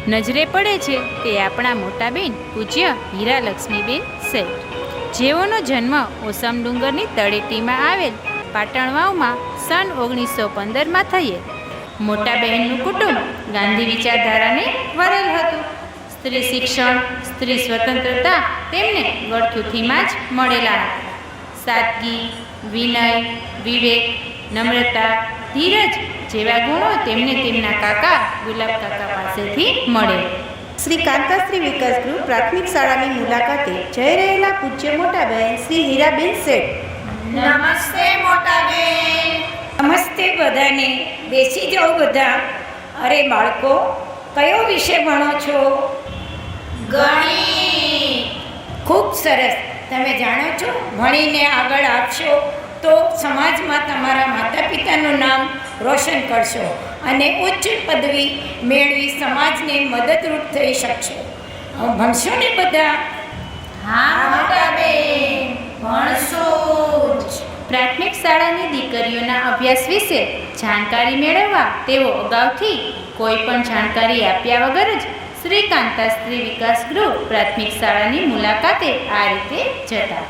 નજરે પડે છે તે આપણા મોટા બેન પૂજ્ય હીરા લક્ષ્મીબેન શેઠ, જેઓનો જન્મ ઓસમ ડુંગરની તળેટીમાં આવેલ પાટણવાવમાં સન 1915માં થયેલ. મોટા બહેનનું કુટુંબ ગાંધી વિચારધારાને વરેલ હતું. સ્ત્રી શિક્ષણ, સ્ત્રી સ્વતંત્રતા તેમને ગળથુથીમાં જ મળેલા હતા. સાદગી, વિનય, વિવેક, નમ્રતા, ધીરજ જેવા ગુણો તેમને તેમના કાકા ગુલાબ કાકા પાસેથી મળે. શ્રી કાંતાશ્રી વિકાસ ગૃહ પ્રાથમિક શાળાની મુલાકાતે જઈ રહેલા પૂજ્ય મોટા બહેન શ્રી હીરાબેન શેઠ. નમસ્તે મોટા બેન. નમસ્તે બધાને. બેસી જાઓ બધા. અરે બાળકો, કયો વિષય ભણો છો? ગણિત. ખૂબ સરસ. તમે જાણો છો, ભણીને આગળ આપશો તો સમાજમાં તમારા માતા પિતાનું નામ રોશન કરશો અને ઉચ્ચ પદવી મેળવી સમાજને મદદરૂપ થઈ શકશો. ભણશો ને બધા? હા મોટા બેન, ભણશું જ. પ્રાથમિક શાળાની દીકરીઓના અભ્યાસ વિશે જાણકારી મેળવવા તેઓ અગાઉથી કોઈ પણ જાણકારી આપ્યા વગર જ શ્રી કાંતાશ્રી વિકાસ ગૃહ પ્રાથમિક શાળાની મુલાકાતે આ રીતે જતા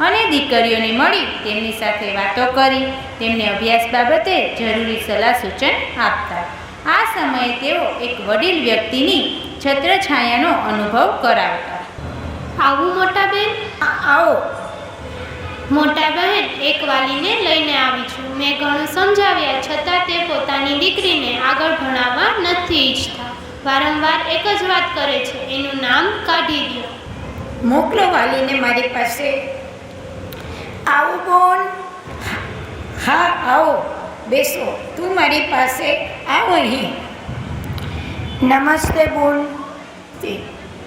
અને દીકરીઓને મળી તેમની સાથે વાતો કરી તેમને અભ્યાસ બાબતે જરૂરી સલાહ સૂચન આપતા. આ સમયે તેઓ એક વડીલ વ્યક્તિની છત્રછાયાનો અનુભવ કરાવતા. આવું મોટા બેન? આવો. મોટા બહેન, એક વાલીને લઈને આવી છું. મેં ઘણું સમજાવ્યા છતાં તે પોતાની દીકરીને આગળ ભણાવવા નથી ઈચ્છતા. વારંવાર એક જ વાત કરે છે, એનું નામ કાઢી દો. મોકલો વાલીને મારી પાસે. આવો બોન. હા આવો, બેસો. તું મારી પાસે આવો અહીં. નમસ્તે બોન.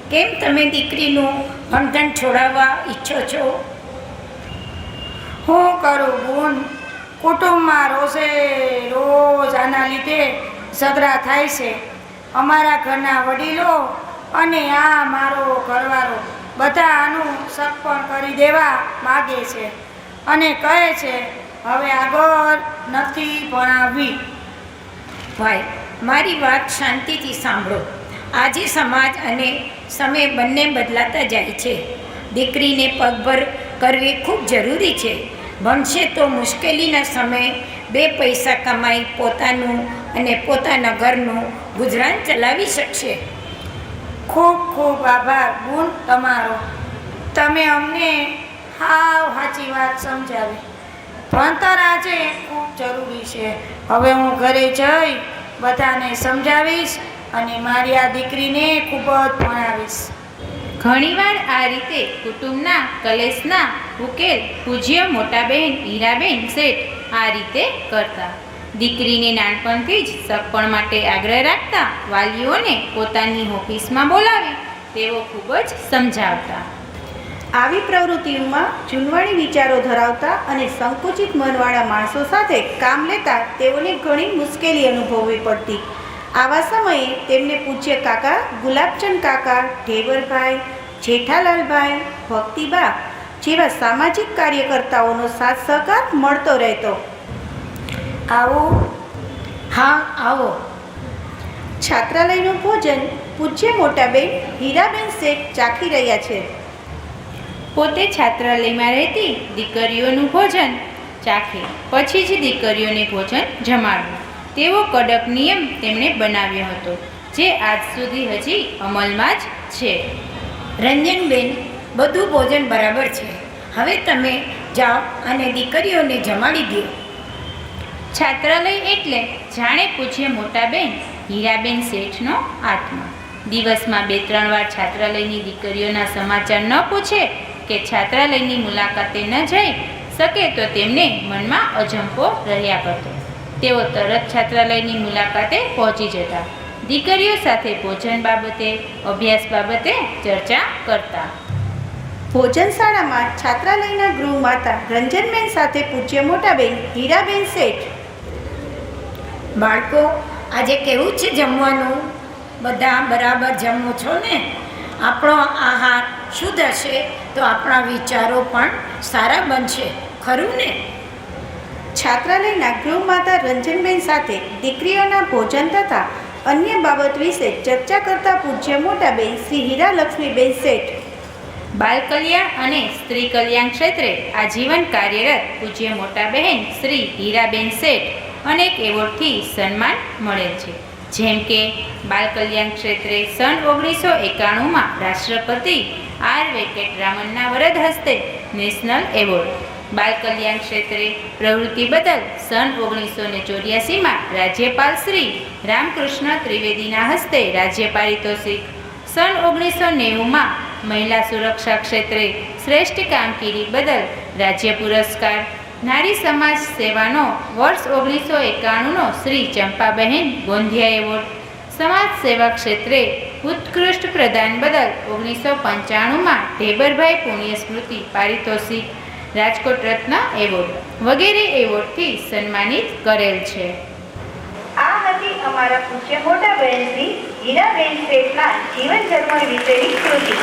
કેમ તમે દીકરીનું ભણતર છોડાવવા ઈચ્છો છો? હું કરું બોન, કુટુંબમાં રોજ આના લીધે ઝઘડા થાય છે. અમારા ઘરના વડીલો અને આ મારો ઘરવાળો બધા આનું સગપણ કરી દેવા માગે છે અને કહે છે હવે આગળ નથી ભણાવવી. ભાઈ, મારી વાત શાંતિથી સાંભળો. આજે સમાજ અને સમય બંને બદલાતા જાય છે. દીકરીને પગભર કરવી ખૂબ જરૂરી છે. ભણશે તો મુશ્કેલીના સમયે બે પૈસા કમાઈ પોતાનું અને પોતાના ઘરનું ગુજરાન ચલાવી શકશે. ખૂબ ખૂબ આભાર બોન તમારો. તમે અમને હાવ સાચી વાત સમજાવી. ભણતર આજે ખૂબ જરૂરી છે. હવે હું ઘરે જઈ બધાને સમજાવીશ અને મારી આ દીકરીને ખૂબ જ ભણાવીશ. ઘણીવાર આ રીતે કુટુંબના કલેશના ઉકેલ પૂજ્ય મોટા બહેન હીરાબેન શેઠ આ રીતે કરતા. દીકરીને નાનપણથી જ સગપણ માટે આગ્રહ રાખતા વાલીઓને પોતાની ઓફિસમાં બોલાવી તેઓ ખૂબ જ સમજાવતા. આવી પ્રવૃત્તિઓમાં જૂનવાણી વિચારો ધરાવતા અને સંકુચિત મનવાળા માણસો સાથે કામ લેતા તેઓને ઘણી મુશ્કેલી અનુભવવી પડતી. આવા સમયે તેમને પૂજ્ય કાકા ગુલાબચંદ કાકા, ઢેબરભાઈ, જેઠાલાલભાઈ, ભક્તિબા જેવા સામાજિક કાર્યકર્તાઓનો સાથ સહકાર મળતો રહેતો. આવો. હા આવો. છાત્રાલયનું ભોજન પૂજ્ય મોટાબેન હીરાબેન શેઠ ચાખી રહ્યા છે. પોતે છાત્રાલયમાં રહેતી દીકરીઓનું ભોજન ચાખે પછી જ દીકરીઓને ભોજન જમાડવું તેવો કડક નિયમ તેમણે બનાવ્યો હતો, જે આજ સુધી હજી અમલમાં જ છે. રંજનબેન, બધું ભોજન બરાબર છે. હવે તમે જાઓ અને દીકરીઓને જમાડી દો. છાત્રાલય એટલે જાણે પૂછે મોટાબેન હીરાબેન શેઠનો આત્મા. દિવસમાં 2-3 વાર છાત્રાલયની દીકરીઓના સમાચાર ન પૂછે કે છાત્રાલયની મુલાકાતે ન જઈ શકે તો તેમને મનમાં અજંપો રહ્યા કરતો. તેઓ તરત છાત્રાલયની મુલાકાતે પહોંચી જતા. દીકરીઓ સાથે ભોજન બાબતે, અભ્યાસ બાબતે ચર્ચા કરતા. ભોજનશાળામાં છાત્રાલયના ગૃહમાતા રંજનબેન સાથે પૂજ્ય મોટાબેન હીરાબેન શેઠ. બાળકો, આજે કેવું છે જમવાનું? બધા બરાબર જમો છો ને? આપણો આહાર શુદ્ધ હશે તો આપણા વિચારો પણ સારા બનશે, ખરું ને? છાત્રાલયના ગૃહમાતા રંજનબેન સાથે દીકરીઓના ભોજન તથા અન્ય બાબત વિશે ચર્ચા કરતા પૂજ્ય મોટાબેન શ્રી હીરા લક્ષ્મીબેન શેઠ. બાલ કલ્યાણ અને સ્ત્રી કલ્યાણ ક્ષેત્રે આજીવન કાર્યરત પૂજ્ય મોટા બહેન શ્રી હીરાબેન શેઠ અનેક એવોર્ડથી સન્માન મળેલ છે. જેમ કે બાલ કલ્યાણ ક્ષેત્રે સન 1991માં રાષ્ટ્રપતિ આર વેંકટરામનના વરદ હસ્તે નેશનલ એવોર્ડ, બાલ કલ્યાણ ક્ષેત્રે પ્રવૃત્તિ બદલ સન 1984માં રાજ્યપાલ શ્રી રામકૃષ્ણ ત્રિવેદીના હસ્તે રાજ્ય પારિતોષિક, સન 1990માં મહિલા સુરક્ષા ક્ષેત્રે શ્રેષ્ઠ કામગીરી બદલ રાજ્ય પુરસ્કાર, નારી સમાજ સેવાનો વર્ષ 1991નો શ્રી ચંપાબહેન ગોંધિયા એવોર્ડ, સમાજ સેવા ક્ષેત્રે ઉત્કૃષ્ટ પ્રદાન બદલ 1995માં ઢેબરભાઈ પુણ્ય સ્મૃતિ પારિતોષિક, રાજકોટ રત્ન એવોર્ડ વગેરે એવોર્ડથી સન્માનિત કરેલ છે. આ હતી અમારા પૂજ્ય મોટાબેન શ્રી હીરાબેન શેઠના જીવન ધર્મ વિશેની કૃતિ.